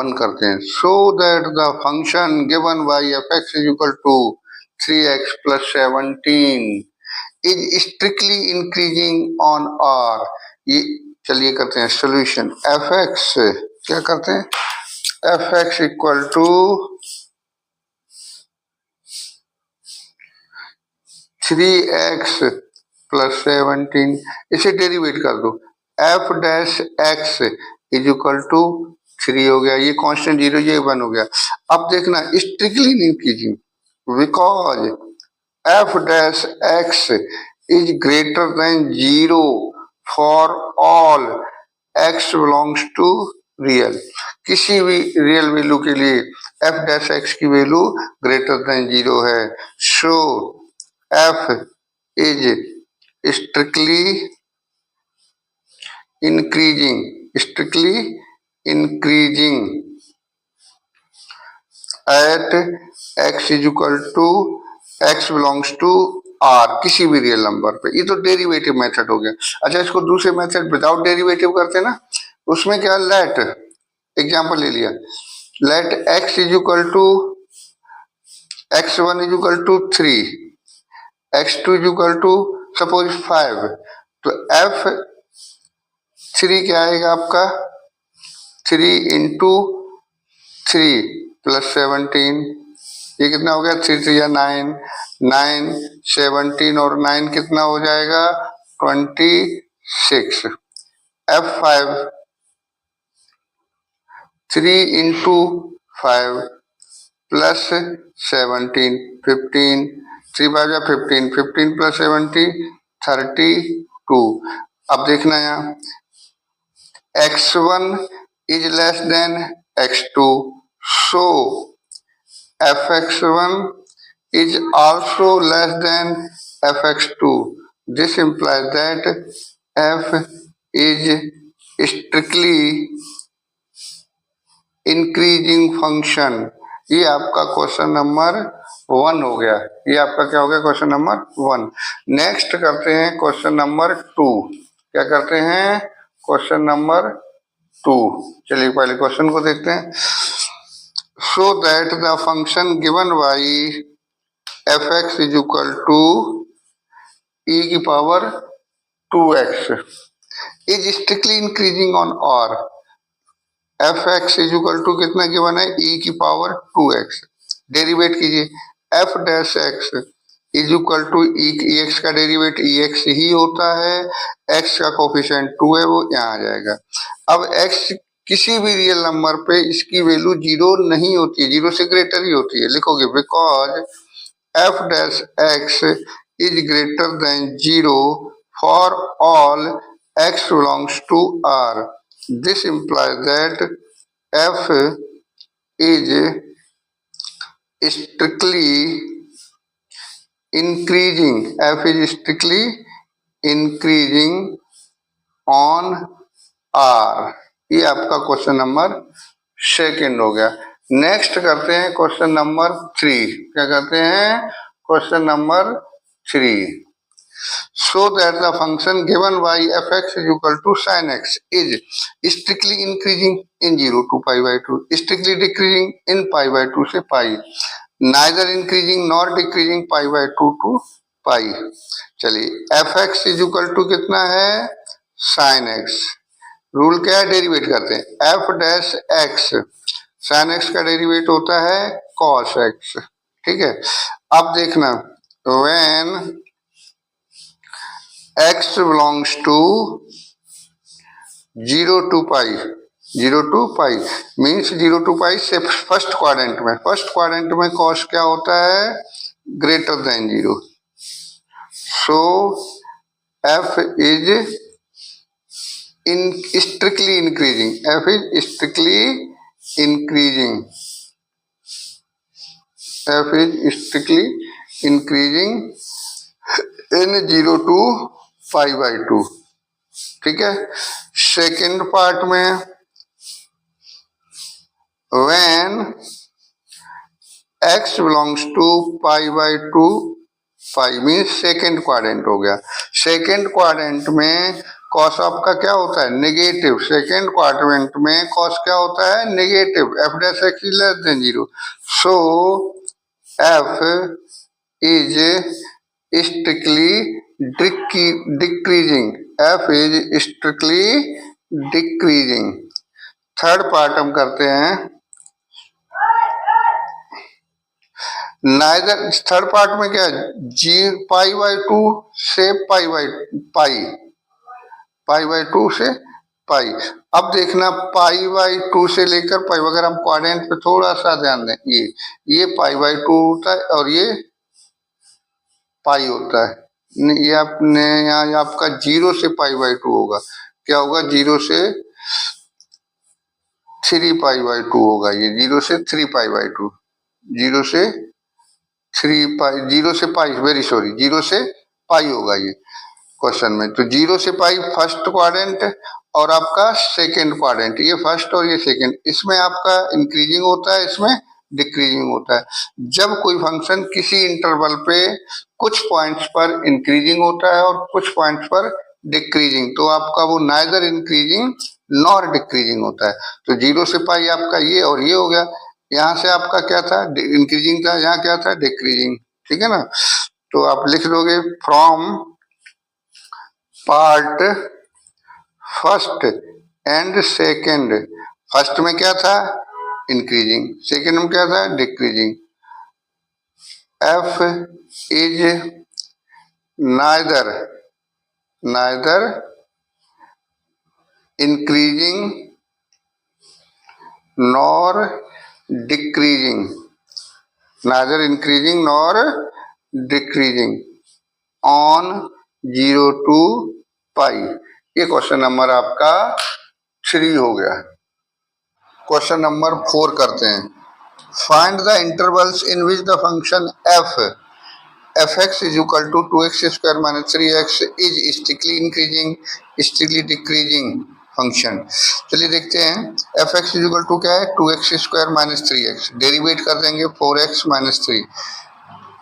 1 करते हैं। So that the function given by F x is equal to 3x plus 17 is strictly increasing on R. ये चलिए करते हैं सोल्यूशन। एफ एक्स क्या करते हैं, F X equal to 3x plus 17, इसे डेरिवेट कर दो। F dash X is equal to 3 हो गया, ये कांस्टेंट 0, ये 1 हो गया। अब देखना स्ट्रिक्टली नहीं कीजिए, because F dash X is greater than 0 for all x belongs to real. किसी भी रियल वैल्यू के लिए एफ डैश एक्स की वैल्यू ग्रेटर देन 0 है। सो f is strictly increasing at x is equal to x belongs to r, किसी भी real number पे। ये तो डेरिवेटिव मेथड हो गया। अच्छा, इसको दूसरे मेथड विदाउट डेरिवेटिव करते ना, उसमें क्या, लेट एग्जांपल ले लिया, let x is equal to x1 is equal to 3, x2 is equal to suppose 5, तो f3 क्या आएगा आपका, 3 इंटू 3 प्लस 17, ये कितना हो गया, 3 3 या 9, 9 17 और 9 कितना हो जाएगा 26। f5 3 इंटू 5 प्लस 17 15, 3 5 या 15, 15 प्लस 70 32। अब देखना यहाँ x1 is less then x2, so fx1 is also less than fx2. This implies that f is strictly increasing function। ये आपका क्वेश्चन नंबर 1 हो गया। ये आपका क्या हो गया, क्वेश्चन नंबर 1। नेक्स्ट करते हैं क्वेश्चन नंबर 2। क्या करते हैं, क्वेश्चन नंबर 2। चलिए पहले क्वेश्चन को देखते हैं। So that the function given by fx is equal to e की power 2x is strictly increasing on r। fx is equal to कितना गिवन है, e की पावर 2x। डेरिवेट कीजिए, f dash x is equal to ex का derivate ex ही होता है, x का कोफिशिएंट 2 है, वो यहाँ आ जाएगा। अब x किसी भी रियल नंबर पे इसकी वैल्यू 0 नहीं होती है, 0 से ग्रेटर ही होती है। लिखोगे because f dash x is greater than 0 for all x belongs to r। This implies that f is strictly increasing on r। ये आपका क्वेश्चन नंबर 2 हो गया। नेक्स्ट करते हैं क्वेश्चन नंबर 3। क्या करते हैं, question number 3। So that the function given by F x is equal to sine x is strictly increasing in 0 to pi by 2, strictly decreasing in pi by 2 से pi, neither increasing nor decreasing pi by 2 to pi. चलिए f x is equal to कितना है, sine x. Rule क्या है, derivate करते हैं। F dash x, sine x का derivate होता है कॉस एक्स, ठीक है। अब देखना, when x belongs to 0 to pi, 0 to pi means 0 to pi से फर्स्ट क्वाड्रेंट में कॉस क्या होता है, greater than 0। So F is strictly increasing, f is strictly increasing, f is strictly increasing in 0 to pi by 2, ठीक है। Second part में when x belongs to pi by 2, pi means second quadrant हो गया। Second quadrant में cos आपका क्या होता है नेगेटिव, सेकेंड क्वाड्रेंट में कॉस क्या होता है negative, F dash X is less than 0, so F is strictly decreasing, F is strictly decreasing. Third part हम करते हैं, नाइदर, थर्ड पार्ट में क्या है जी पाई बाई टू से pi by pi, pi by two से पाई। अब देखना पाई बाई टू से लेकर पाई, अगर हम क्वाड्रेंट पे थोड़ा सा ध्यान दें, ये पाई बाई टू होता है और ये पाई होता है। ये आपने यहाँ आपका 0 से पाई बाई टू होगा, क्या होगा 0 से 3 पाई बाई टू होगा, ये 0 से 3 पाई बाई टू, 0 से 3 पाई, 0 से पाई, वेरी सॉरी 0 से पाई होगा ये क्वेश्चन में। तो 0 से पाई फर्स्ट क्वाड्रेंट और आपका सेकेंड क्वाड्रेंट, ये फर्स्ट और ये सेकेंड, इसमें आपका इंक्रीजिंग होता है, इसमें डिक्रीजिंग होता है। जब कोई फंक्शन किसी इंटरवल पे कुछ पॉइंट्स पर इंक्रीजिंग होता है और कुछ पॉइंट्स पर डिक्रीजिंग, तो आपका वो नाइदर इंक्रीजिंग नॉर डिक्रीजिंग होता है। तो 0 से पाई आपका ये और ये हो गया, यहाँ से आपका क्या था इंक्रीजिंग था, यहाँ क्या था डिक्रीजिंग, ठीक है ना। तो आप लिख दोगे from part first and second, first में क्या था इंक्रीजिंग, सेकेंड में क्या था decreasing, F is neither increasing nor decreasing, neither increasing nor decreasing on 0 to पाई। ये क्वेश्चन नंबर आपका 3 हो गया। क्वेश्चन नंबर 4 करते हैं, find the intervals in which the function F x is equal to 2x square minus 3x is strictly increasing strictly decreasing function. चलिए देखते हैं, F x is equal to क्या है 2x square minus 3x, derivative कर देंगे 4x minus 3।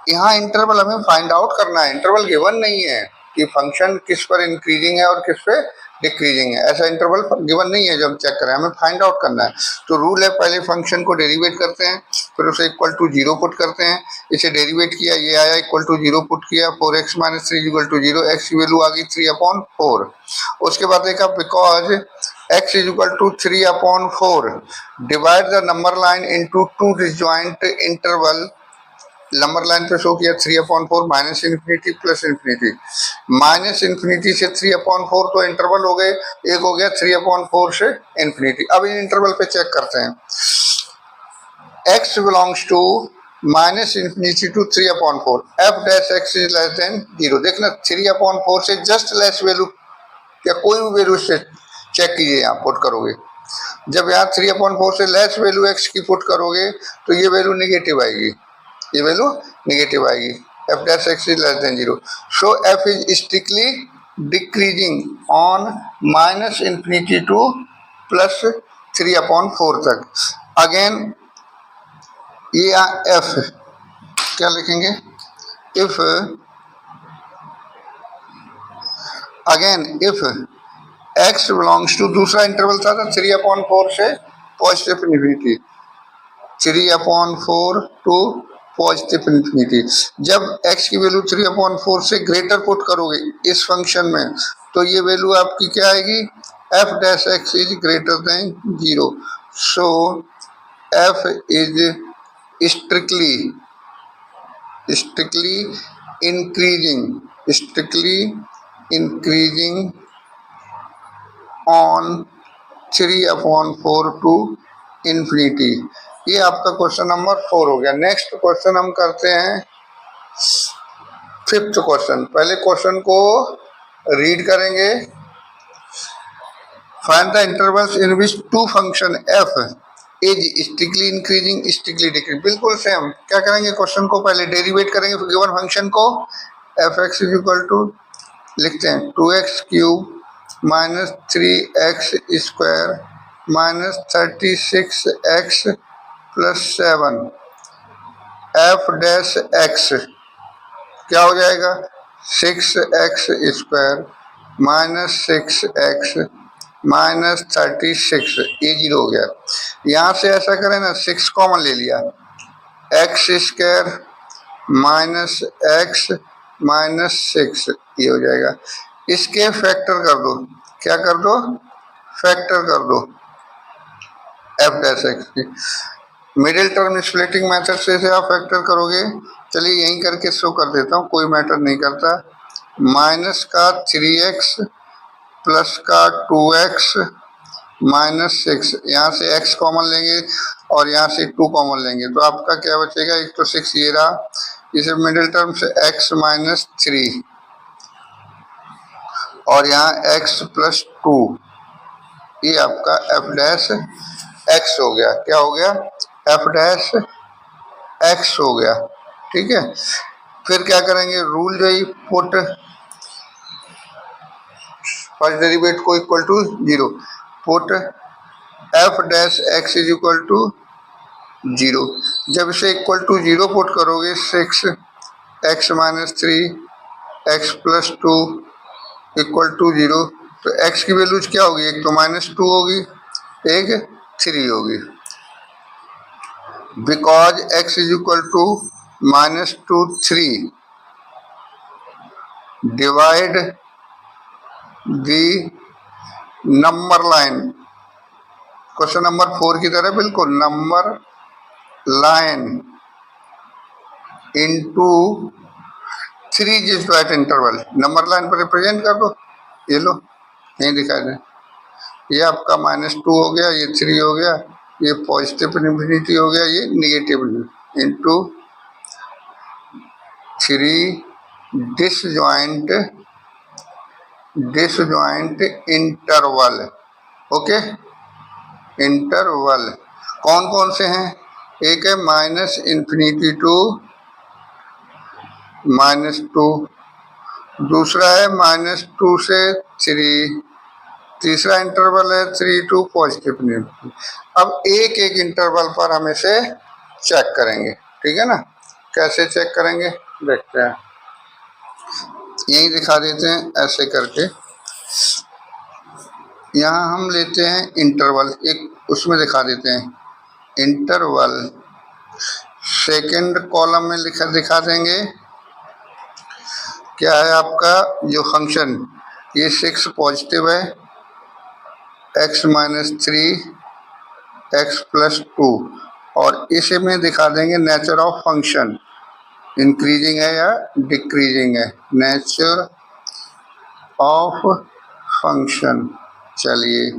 यहाँ interval हमें find out करना है, इंटरवल गिवन नहीं है कि फंक्शन किस पर इंक्रीजिंग है और किस पे डिक्रीजिंग है, ऐसा इंटरवल गिवन नहीं है जो हम चेक करें, हमें फाइंड आउट करना है। तो रूल है पहले फंक्शन को डेरिवेट करते हैं, फिर उसे इक्वल टू 0 पुट करते हैं, इसे डेरिवेट किया ये आया इक्वल टू 0 पुट किया 4x minus 3 equal to 0, X की वैल्यू आ गई 3/4। उसके बाद देखा because x is equal to 3/4 divide the number line into 2 disjoint interval, number line पे शो किया 3/4 minus infinity plus infinity, minus infinity से 3/4 तो इंटरवल हो गए, एक हो गया 3/4 से इन्फिनिटी। अब इन इंटरवल पे चेक करते हैं, x belongs to minus infinity to 3/4, F dash X is less than 0। देखना 3/4 से जस्ट लेस वैल्यू या कोई भी वैल्यू से चेक कीजिए, यहाँ पुट करोगे, जब यहाँ 3/4 से लेस वैल्यू x की पुट करोगे तो ये वैल्यू नेगेटिव आएगी, ये वैल्यू नेगेटिव आएगी, F dash X is less than 0, so F is strictly decreasing on minus infinity to plus 3/4 तक। अगेन ये एफ क्या लिखेंगे, if again if X belongs to, दूसरा इंटरवल था 3/4 से positive infinity, 3/4 to positive infinity. जब x की value 3/4 से ग्रेटर पुट करोगे इस फंक्शन में तो ये वैल्यू आपकी क्या आएगी, F dash X is greater than 0, so F is strictly increasing on 3/4 to infinity. ये आपका क्वेश्चन नंबर 4 हो गया। नेक्स्ट क्वेश्चन हम करते हैं 5th क्वेश्चन। पहले क्वेश्चन को रीड करेंगे, find the intervals in which to function F is strictly increasing strictly decreasing. बिल्कुल सेम, क्या करेंगे क्वेश्चन को पहले डेरिवेट करेंगे गिवन फंक्शन को, F x is equal to लिखते हैं 2x cube minus 3x square minus 36x plus 7, F dash X क्या हो जाएगा 6x स्क्वायर -6x -36, ये 0 हो गया। यहाँ से ऐसा करें ना, 6 कॉमन ले लिया, x² -x -6 ये हो जाएगा। इसके फैक्टर कर दो, क्या कर दो, फैक्टर कर दो f'(x) की। मिडिल टर्म स्प्लिटिंग मेथड से आप फैक्टर करोगे, चलिए यहीं करके शो कर देता हूँ, कोई मैटर नहीं करता। माइनस का 3x प्लस का 2x -6, यहाँ से x कॉमन लेंगे और यहाँ से 2 कॉमन लेंगे, तो आपका क्या बचेगा, एक तो 6 ये रहा, इसे मिडिल टर्म से x -3 और यहाँ x + 2, ये आपका f'(x) हो गया। क्या हो गया, f'(x) हो गया। ठीक है, फिर क्या करेंगे, रूल जो है पुट फर्स्ट डेरिवेटिव को इक्वल टू 0, पुट f'(x) = 0। जब इसे इक्वल टू 0 पुट करोगे, 6x -3 x + 2 = 0, तो x की वैल्यूज क्या होगी, एक तो -2 होगी, एक 3 होगी। Because x = -2 3, divide the number line, question number 4 की तरह बिल्कुल, नंबर लाइन इनटू 3 जिस एट इंटरवल, नंबर लाइन पर रिप्रेजेंट कर दो, ये लो यहीं दिखा दें, ये आपका -2 हो गया, ये 3 हो गया, ये पॉजिटिव इन्फिनिटी हो गया, ये negative into 3 disjoint interval. Okay, interval कौन कौन से हैं, एक है -∞ टू -2, दूसरा है -2 से 3, तीसरा इंटरवल है 3 to +. अब एक एक इंटरवल पर हम इसे चेक करेंगे, ठीक है ना। कैसे चेक करेंगे देखते हैं, यही दिखा देते हैं ऐसे करके। यहाँ हम लेते हैं इंटरवल, एक उसमें दिखा देते हैं इंटरवल, सेकंड कॉलम में दिखा देंगे क्या है आपका जो फंक्शन, ये 6 पॉजिटिव है, x -3 x + 2, और इसमें दिखा देंगे नेचर ऑफ फंक्शन, इंक्रीजिंग है या डिक्रीजिंग है, नेचर ऑफ फंक्शन। चलिए,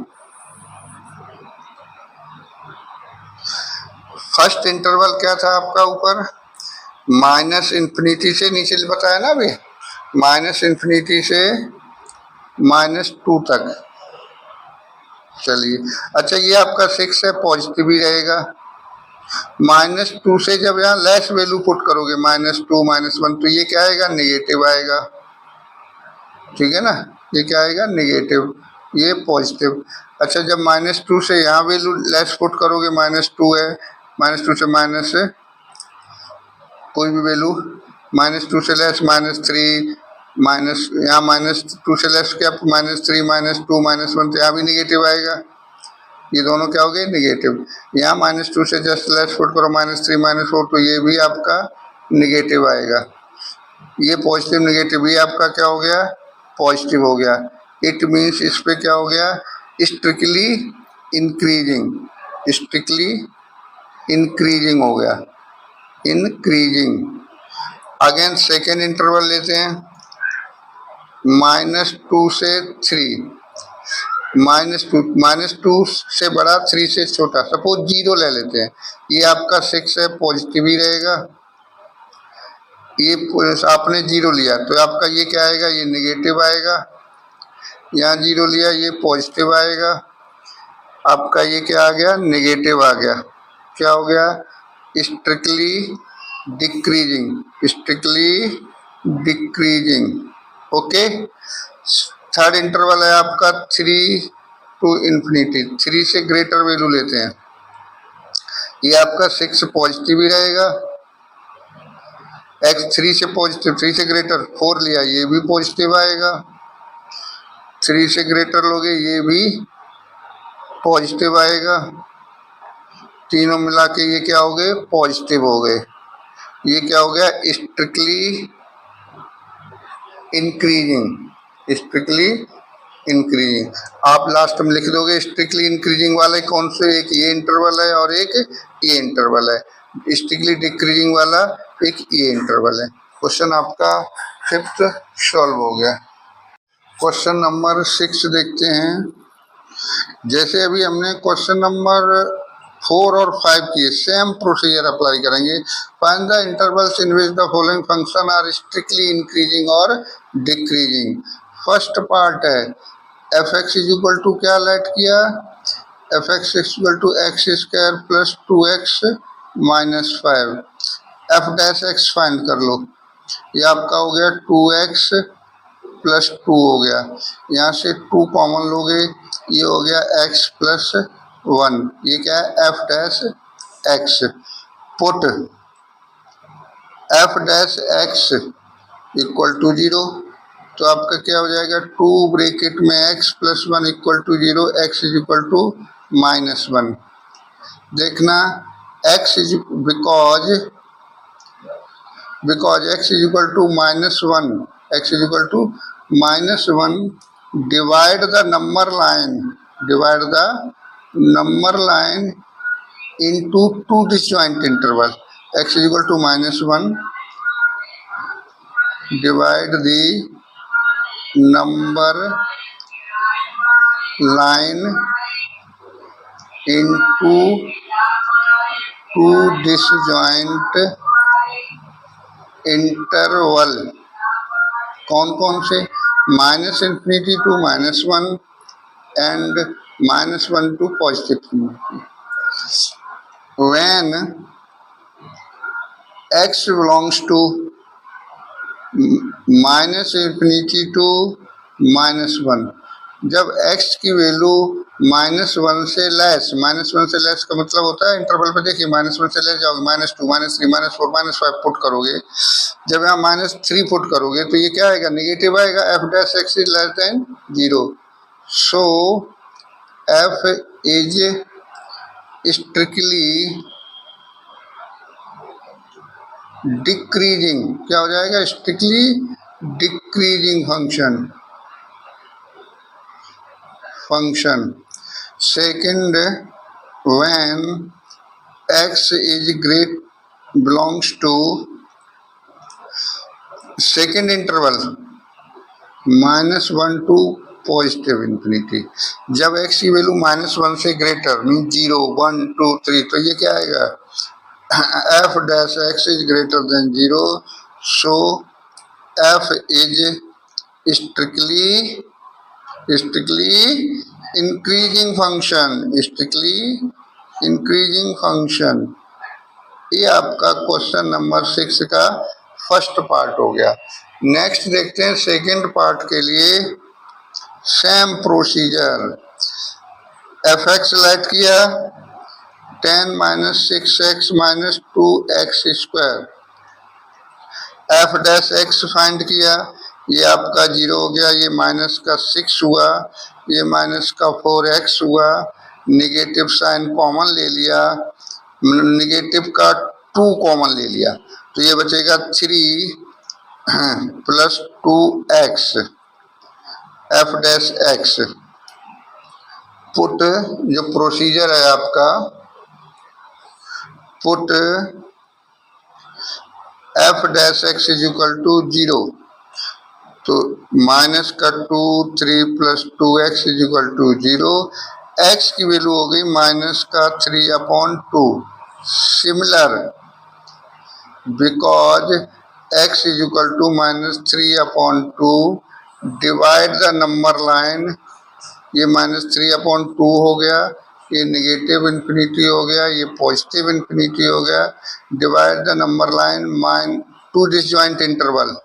फर्स्ट इंटरवल क्या था आपका, ऊपर -∞ से नीचे बताया ना अभी, -∞ से -2 तक। चलिए, अच्छा ये आपका 6 है, पॉजिटिव ही रहेगा। -2 से जब यहाँ लेस वैल्यू पुट करोगे, -2 -1, तो ये क्या आएगा, नेगेटिव आएगा, ठीक है ना, ये क्या आएगा, नेगेटिव, ये पॉजिटिव। अच्छा, जब -2 से यहाँ वैल्यू लेस पुट करोगे, -2 है, -2 से माइनस है कोई भी वैल्यू, -2 से लेस -3, माइनस यहाँ -2 से लेस क्या, -3 -2 -1, तो यहाँ भी निगेटिव आएगा, ये दोनों क्या हो गए, निगेटिव। यहाँ -2 से जस्ट लेस पुट करो, -3 -4, तो ये भी आपका निगेटिव आएगा। ये पॉजिटिव निगेटिव, ये आपका क्या हो गया, पॉजिटिव हो गया। इट मीन्स इस पे क्या हो गया, स्ट्रिक्टली इंक्रीजिंग, स्ट्रिक्टली इंक्रीजिंग हो गया, इंक्रीजिंग। अगेन सेकेंड इंटरवल लेते हैं, -2 से 3, -2 से बड़ा, 3 से छोटा, सपोज 0 ले लेते हैं, ये आपका 6 है, पॉजिटिव ही रहेगा। ये आपने 0 लिया तो आपका ये क्या आएगा, ये निगेटिव आएगा। यहाँ 0 लिया, ये पॉजिटिव आएगा, आपका ये क्या आ गया, निगेटिव आ गया। क्या हो गया, strictly decreasing, strictly decreasing. Okay, third interval है आपका 3 to ∞, 3 से ग्रेटर वैल्यू लेते हैं, ये आपका 6 पॉजिटिव ही रहेगा, x 3 से पॉजिटिव, 3 से ग्रेटर 4 लिया, ये भी पॉजिटिव आएगा। 3 से ग्रेटर लोगे ये भी पॉजिटिव आएगा, तीनों मिला के ये क्या हो गए, पॉजिटिव हो गए। ये क्या हो गया, स्ट्रिक्टली इंक्रीजिंग आप लास्ट में लिख दोगे स्ट्रिक्टली इंक्रीजिंग वाले कौन से, एक ये इंटरवल है और एक ये इंटरवल है, स्ट्रिक्टली डिक्रीजिंग वाला एक ये इंटरवल है। क्वेश्चन आपका 5th सॉल्व हो गया। क्वेश्चन नंबर 6 देखते हैं। जैसे अभी हमने क्वेश्चन नंबर 4 और 5 किए, सेम प्रोसीजर अप्लाई करेंगे। Find the intervals in which the following function are strictly increasing और डिक्रीजिंग। फर्स्ट पार्ट है F x is equal to क्या लेट किया, F X equal to X square plus 2x minus 5। F dash X find कर लो, ये आपका हो गया 2x प्लस 2 हो गया, यहाँ से 2 कॉमन लोगे, ये हो गया x प्लस 1, ये क्या है F dash X. Put F dash X equal to 0, तो आपका क्या हो जाएगा 2 ब्रैकेट में x plus 1 equal to 0, x is equal to minus 1। देखना x is because x is equal to minus 1, x is equal to minus 1, divide the number line into 2 disjoint interval. x is equal to minus 1 divide the number line into 2 disjoint interval. कौन कौन से, minus infinity to minus 1 and minus 1 to positive infinity. When x belongs to minus infinity to minus 1, जब x की value minus 1 से less का मतलब होता है इंटरवल पे देखिए माइनस 1 से लेस जाओगे, -2 -3 -4 -5 पुट करोगे, जब यहाँ -3 पुट करोगे तो ये क्या आएगा, नेगेटिव आएगा, F dash X is less than 0। So F is strictly decreasing, क्या हो जाएगा, strictly decreasing function. Second, when x is great belongs to second interval -1 to positive infinity, जब x की वैल्यू -1 से ग्रेटर मीन 0 1 2 3, तो ये क्या आएगा, F dash X is greater than 0, so F is strictly increasing function. ये आपका question number 6 का फर्स्ट पार्ट हो गया। नेक्स्ट देखते हैं सेकंड पार्ट के लिए same procedure. F X let किया 10 minus 6x minus 2x square, F dash X find किया, ये आपका 0 हो गया, ये माइनस का 6 हुआ, ये माइनस का 4x हुआ, निगेटिव साइन कॉमन ले लिया, निगेटिव का 2 कॉमन ले लिया, तो ये बचेगा 3 plus 2x F dash X. Put जो प्रोसीजर है आपका, put F dash X is equal to 0, तो माइनस का 2 3 plus 2x is equal to 0, x की वैल्यू हो गई माइनस का 3/2। Similar because x is equal to minus 3/2 divide the number line, ये -3/2 हो गया, ये नेगेटिव इन्फिनिटी हो गया, ये पॉजिटिव इन्फिनिटी हो गया, divide the number line 2 disjoint interval,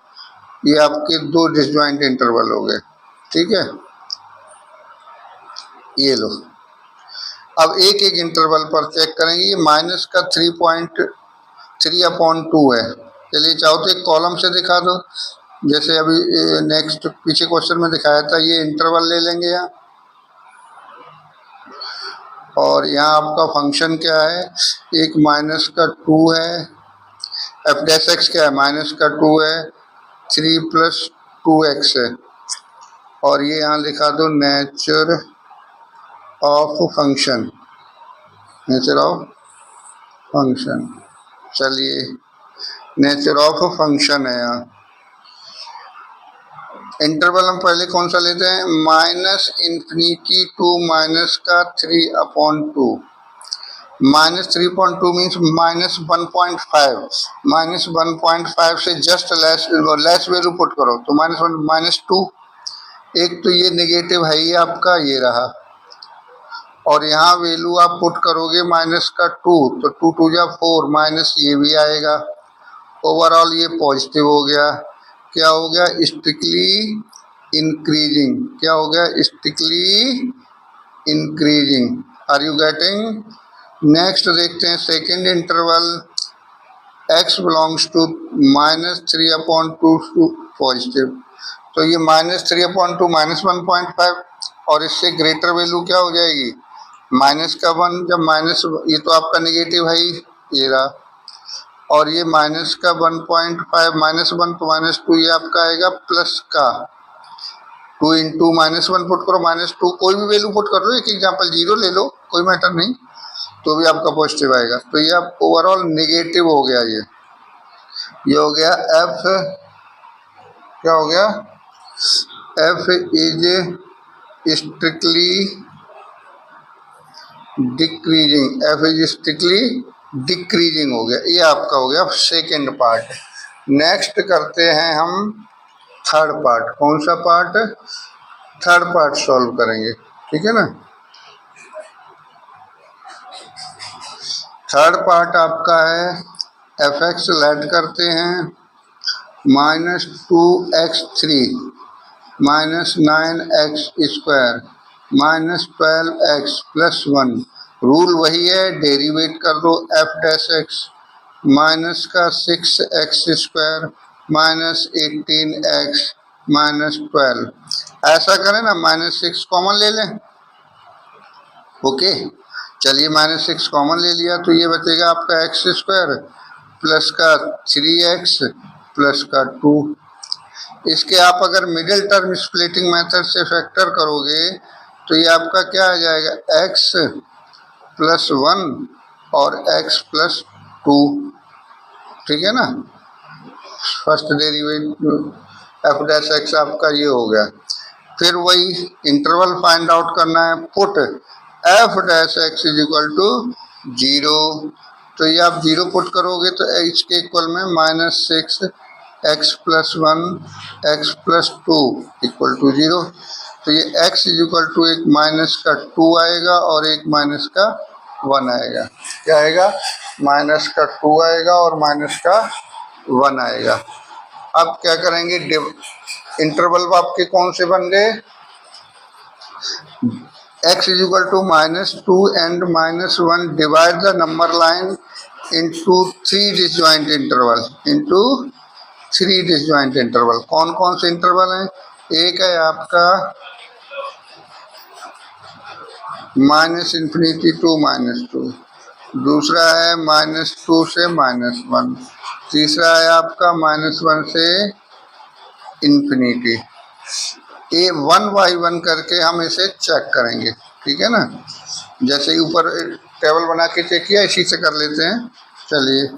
ये आपके 2 डिसजॉइंट इंटरवल हो गए, ठीक है। ये लो, अब एक एक इंटरवल पर चेक करेंगे। ये माइनस का 3.3/2 है, चलिए चाहो तो एक कॉलम से दिखा दो, जैसे अभी नेक्स्ट पीछे क्वेश्चन में दिखाया था, ये इंटरवल ले लेंगे यहाँ, और यहाँ आपका फंक्शन क्या है, एक माइनस का 2 है, एफ डैश एक्स क्या है, माइनस का 2 है, 3 प्लस 2x है, और ये यहाँ लिखा दो nature of function, nature of function. चलिए नेचर ऑफ फंक्शन है यहाँ। इंटरवल हम पहले कौन सा लेते हैं, माइनस इन्फिनिटी टू माइनस का 3/2, माइनस 3.2 मीन्स माइनस 1.5, माइनस 1.5 से जस्ट लेस वैल्यू पुट करो तो -1 -2। एक तो ये नेगेटिव है ही आपका, ये रहा, और यहाँ वैल्यू आप पुट करोगे माइनस का 2 तो 2 2 जा 4, माइनस ये भी आएगा, ओवरऑल ये पॉजिटिव हो गया। क्या हो गया, स्ट्रिक्टली इंक्रीजिंग, क्या हो गया, strictly increasing. Are you getting? Next देखते हैं second interval, x belongs to -3/2 positive, तो ये -3/2 -1.5, और इससे ग्रेटर वैल्यू क्या हो जाएगी, माइनस का 1, जब माइनस, ये तो आपका नेगेटिव है ही, ये रहा, और ये माइनस का 1.5, -1 तो -2, ये आपका आएगा प्लस का 2 इंटू -1 पुट करो, -2 कोई भी वैल्यू पुट कर लो, एक एग्जाम्पल 0 ले लो, कोई मैटर नहीं, तो भी आपका पॉजिटिव आएगा। तो ये आप ओवरऑल नेगेटिव हो गया, ये हो गया f, क्या हो गया, f is strictly decreasing, f is strictly decreasing हो गया, ये आपका हो गया सेकेंड पार्ट। नेक्स्ट करते हैं हम थर्ड पार्ट। कौन सा पार्ट, थर्ड पार्ट सॉल्व करेंगे, ठीक है ना। थर्ड पार्ट आपका है f(x) ऐड करते हैं, -2x3 -9x² -12x + 1, रूल वही है, डेरिवेट कर दो f डैश x, माइनस का 6x² -18x -12, ऐसा करें ना, -6 कॉमन ले लें, ओके। चलिए -6 कॉमन ले लिया तो ये बचेगा आपका x² प्लस का 3x प्लस का 2। इसके आप अगर मिडिल टर्म स्प्लिटिंग मेथड से फैक्टर करोगे तो ये आपका क्या आ जाएगा, x + 1 और x + 2, ठीक है ना। First derivative f dash x आपका ये हो गया। फिर वही इंटरवल फाइंड आउट करना है, पुट f डैश x = 0, तो ये आप 0 पुट करोगे तो इसके इक्वल में -6 x + 1 x + 2 = 0, तो ये x = एक माइनस का 2 आएगा और एक माइनस का 1 आएगा। क्या आएगा, माइनस का 2 आएगा और माइनस का 1 आएगा। अब क्या करेंगे, इंटरवल आपके कौन से बन गए, x = -2 and -1, divide the number line into 3 disjoint interval, into 3 disjoint interval. कौन कौन से इंटरवल हैं, एक है आपका -∞ to -2, दूसरा है -2 से -1, तीसरा है आपका -1 से इन्फिनिटी। ये 1 बाई 1 करके हम इसे चेक करेंगे, ठीक है ना। जैसे ऊपर टेबल बना के चेक किया, इसी से कर लेते हैं। चलिए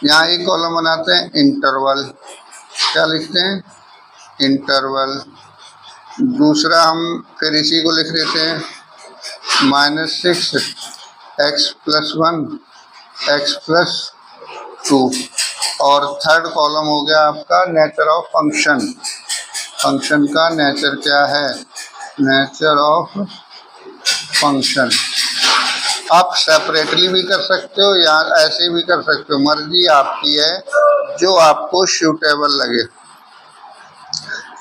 यहाँ एक कॉलम बनाते हैं, इंटरवल, क्या लिखते हैं, इंटरवल। दूसरा हम फिर इसी को लिख देते हैं, -6 x + 1 x + 2, और थर्ड कॉलम हो गया आपका नेचर ऑफ फंक्शन। फंक्शन का नेचर क्या है, नेचर ऑफ फंक्शन। आप सेपरेटली भी कर सकते हो या ऐसे भी कर सकते हो, मर्जी आपकी है, जो आपको सूटेबल लगे।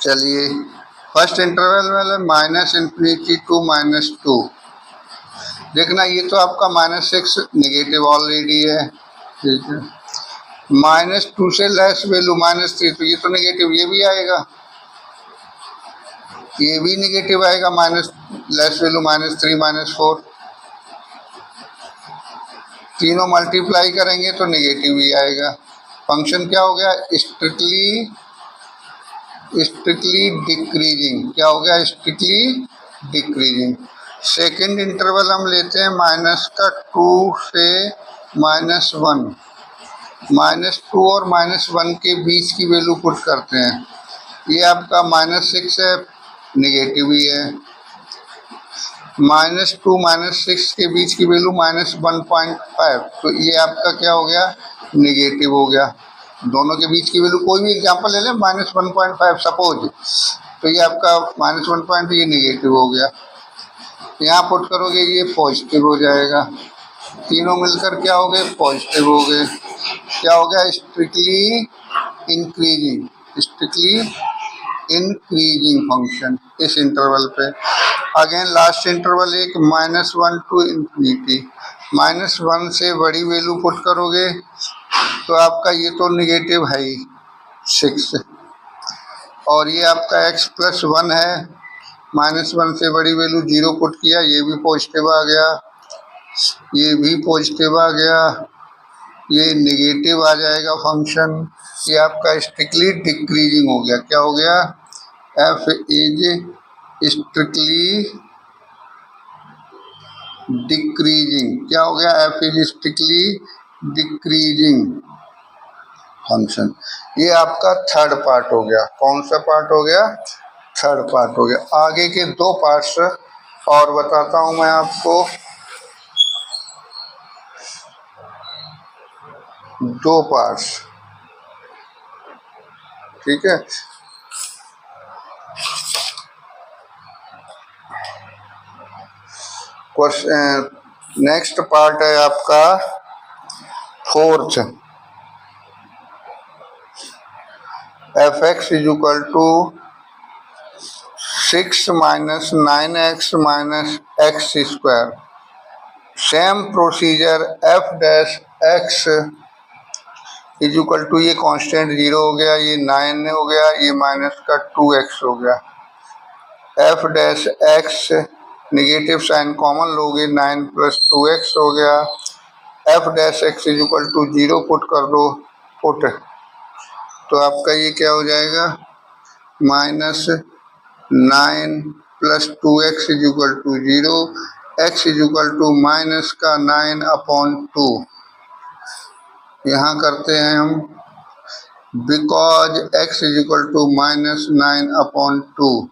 चलिए फर्स्ट इंटरवल में -∞ to -2, देखना ये तो आपका -6 नेगेटिव ऑलरेडी है, ठीक है। -2 से लेस वैल्यू -3, तो ये तो नेगेटिव, ये भी आएगा, ये भी नेगेटिव आएगा, माइनस लेस वैल्यू -3 -4, तीनों मल्टीप्लाई करेंगे तो नेगेटिव ही आएगा। फंक्शन क्या हो गया, स्ट्रिक्टली डिक्रीजिंग। क्या हो गया, स्ट्रिक्टली डिक्रीजिंग। सेकेंड इंटरवल हम लेते हैं -2 से -1, -2 और -1 के बीच की वैल्यू पुट करते हैं। ये आपका -6 है, नेगेटिव ही है। -2 -6 के बीच की वैल्यू -1.5, तो ये आपका क्या हो गया, नेगेटिव हो गया। दोनों के बीच की वैल्यू कोई भी एग्जांपल ले लें, -1.5 सपोज, तो ये आपका -1 ये नेगेटिव हो गया। यहाँ पुट करोगे ये पॉजिटिव हो जाएगा, तीनों मिलकर क्या हो गए, पॉजिटिव हो गए। क्या हो गया, strictly increasing, strictly increasing function इस इंटरवल पे। अगेन लास्ट इंटरवल एक -1 टू इंफिनिटी, -1 से बड़ी वैल्यू पुट करोगे तो आपका ये तो नेगेटिव है ही 6, और ये आपका x+1 है, -1 से बड़ी वैल्यू 0 पुट किया, ये भी पॉजिटिव आ गया, ये भी पॉजिटिव आ गया, ये नेगेटिव आ जाएगा फंक्शन। ये आपका स्ट्रिक्टली डिक्रीजिंग हो गया। क्या हो गया, f इज स्ट्रिक्टली डिक्रीजिंग। क्या हो गया, f is strictly decreasing function. ये आपका थर्ड पार्ट हो गया। कौन सा पार्ट हो गया, थर्ड पार्ट हो गया। आगे के 2 पार्ट्स और बताता हूं मैं आपको, 2 पार्ट्स, ठीक है। नेक्स्ट पार्ट है आपका fourth, f(x) = 6 - 9x - x²। Same procedure f'(x) = ये कांस्टेंट 0 हो गया, ये 9 हो गया, ये -2x हो गया। f'(x) नेगेटिव साइन कॉमन लोगे, 9 + 2x हो गया। f'(x) = 0 पुट कर दो, पुट, तो आपका ये क्या हो जाएगा, -9 + 2x = 0, x = -9/2। यहाँ करते हैं हम, because x = -9/2,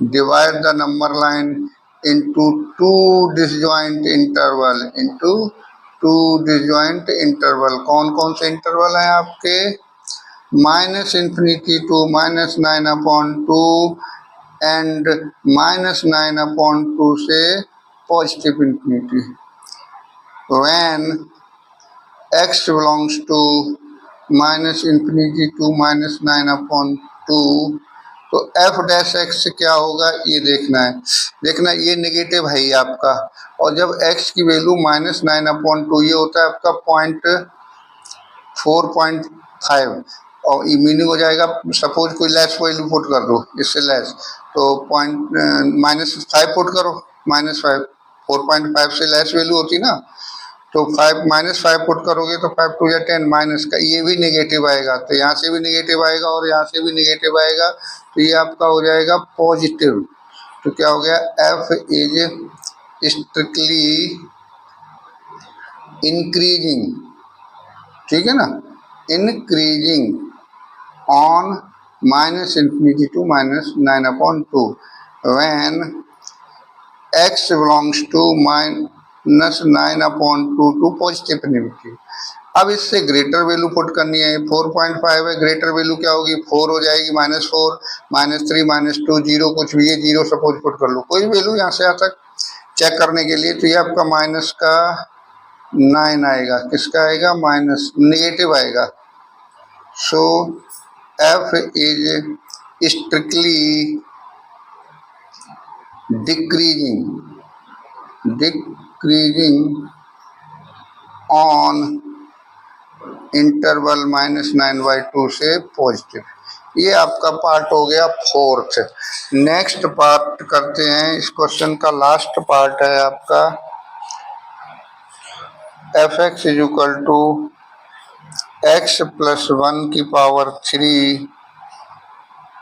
divide the number line into 2 disjoint interval। कौन कौन से इंटरवल हैं आपके, -∞ to -9/2 एंड -9/2 से positive infinity. when x belongs to -∞ to -9/2, तो f'(x) क्या होगा, ये देखना है। देखना ये नेगेटिव है ही आपका, और जब x की वैल्यू -9/2, ये होता है आपका 4.5, और ये मीनिंग हो जाएगा, सपोज कोई लेस वैल्यू पुट कर दो, इससे लेस, तो -5 पुट करो, -5, 4.5 से लेस वैल्यू होती ना, तो -5 पुट करोगे तो 5 × 2 = 10, माइनस का ये भी नेगेटिव आएगा, तो यहाँ से भी नेगेटिव आएगा और यहाँ से भी नेगेटिव आएगा, तो ये आपका हो जाएगा पॉजिटिव। तो क्या हो गया, f इज स्ट्रिक्टली इंक्रीजिंग, ठीक है ना, increasing on -∞ to -9/2 when x belongs to -9/2 to positive infinity. अब इससे ग्रेटर वैल्यू पुट करनी है, 4.5 है, ग्रेटर वैल्यू क्या होगी, 4 हो जाएगी, -4, -3, -2, 0 कुछ भी है, 0 सपोज पुट कर लो, कोई वैल्यू यहाँ से यहाँ तक चेक करने के लिए, तो ये आपका -9 आएगा, किसका आएगा, माइनस, नेगेटिव आएगा। सो f is strictly decreasing on interval -9/2 से पॉजिटिव। ये आपका पार्ट हो गया फोर्थ। नेक्स्ट पार्ट करते हैं, इस क्वेश्चन का लास्ट पार्ट है आपका f(x) = x + 1 की पावर 3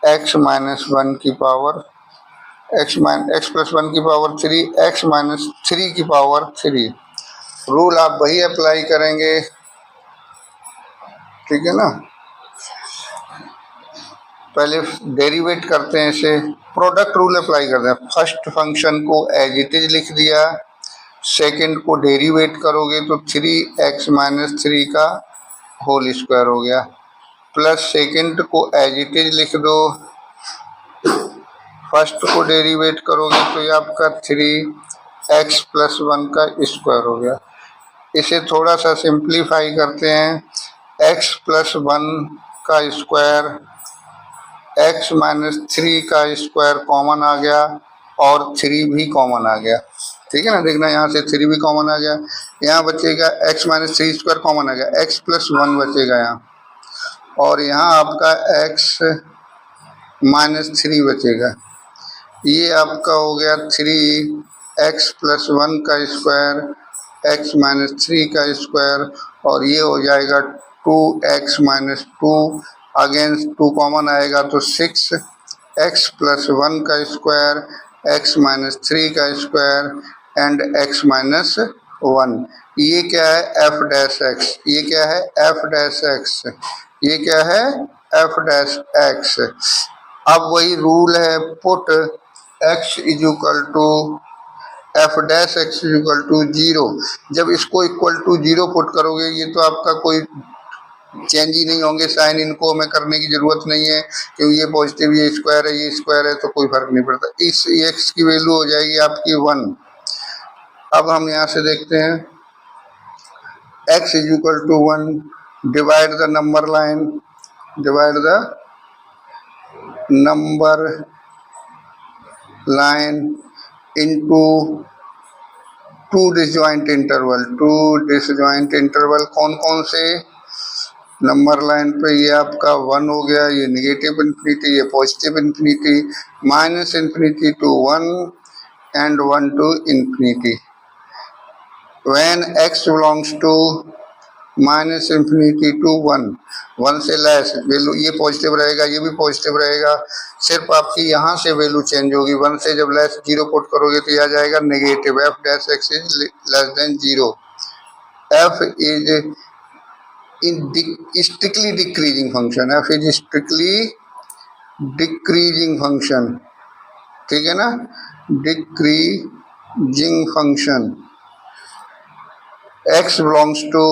x - 1 की पावर x + 1 की पावर 3 x - 3 की पावर 3। रूल आप वही अप्लाई करेंगे, ठीक है ना। पहले डेरिवेट करते हैं इसे, प्रोडक्ट रूल अप्लाई करते हैं। फर्स्ट फंक्शन को एज इट इज लिख दिया, सेकंड को डेरिवेट करोगे तो 3x - 3 का होल स्क्वायर हो गया, प्लस सेकंड को एज इट इज लिख दो, फर्स्ट को डेरिवेट करोगे तो ये आपका 3x + 1 का स्क्वायर हो गया। इसे थोड़ा सा सिंप्लीफाई करते हैं, x + 1 का स्क्वायर x - 3 का स्क्वायर कॉमन आ गया और 3 भी कॉमन आ गया, ठीक है ना। देखना यहाँ से 3 भी कॉमन आ गया, यहाँ बचेगा x - 3 स्क्वायर कॉमन आ गया, x + 1 बचेगा यहाँ, और यहाँ आपका x - 3 बचेगा। ये आपका हो गया 3x + 1 का स्क्वायर x - 3 का स्क्वायर, और ये हो जाएगा 2x - 2, अगेंस्ट 2 कॉमन आएगा तो 6x + 1 का स्क्वायर x - 3 का स्क्वायर एंड x - 1। ये क्या है f'(x), ये क्या है f'(x), ये क्या है f'(x). अब वही रूल है, पुट x = f'(x) = 0। जब इसको इक्वल टू 0 पुट करोगे, ये तो आपका कोई चेंज ही नहीं होंगे, साइन इनको हमें करने की जरूरत नहीं है, क्योंकि ये पॉजिटिव, ये स्क्वायर है, ये स्क्वायर है, तो कोई फर्क नहीं पड़ता। इस x की वैल्यू हो जाएगी आपकी 1। अब हम यहाँ से देखते हैं x = 1, divide the number line, divide the number line into 2 disjoint interval. 2 disjoint interval कौन कौन से, नंबर लाइन पे ये आपका 1 हो गया, ये नेगेटिव इन्फिनिटी, ये positive infinity, -∞ to 1 and 1 to ∞। When x belongs to -∞ to 1, 1 से लेस वैल्यू, ये पॉजिटिव रहेगा, ये भी पॉजिटिव रहेगा, सिर्फ आपकी यहाँ से वैल्यू चेंज होगी। 1 से जब लेस 0 पुट करोगे तो यह आ जाएगा negative, f'(x) is less than 0। f is strictly decreasing function, f is strictly decreasing function, ठीक है ना, decreasing function. x belongs to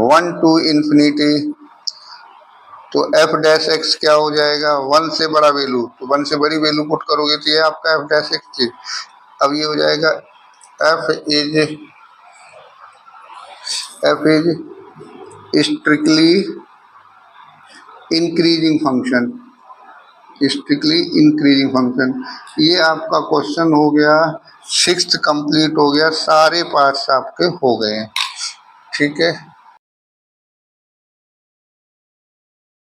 1 to ∞, तो f'(x) क्या हो जाएगा, 1 से बड़ा वैल्यू, तो 1 से बड़ी वैल्यू पुट करोगे तो ये आपका f'(x). अब ये हो जाएगा f is strictly increasing function, strictly increasing function. ये आपका क्वेश्चन हो गया 6th कंप्लीट हो गया, सारे पार्ट्स आपके हो गए हैं, ठीक है।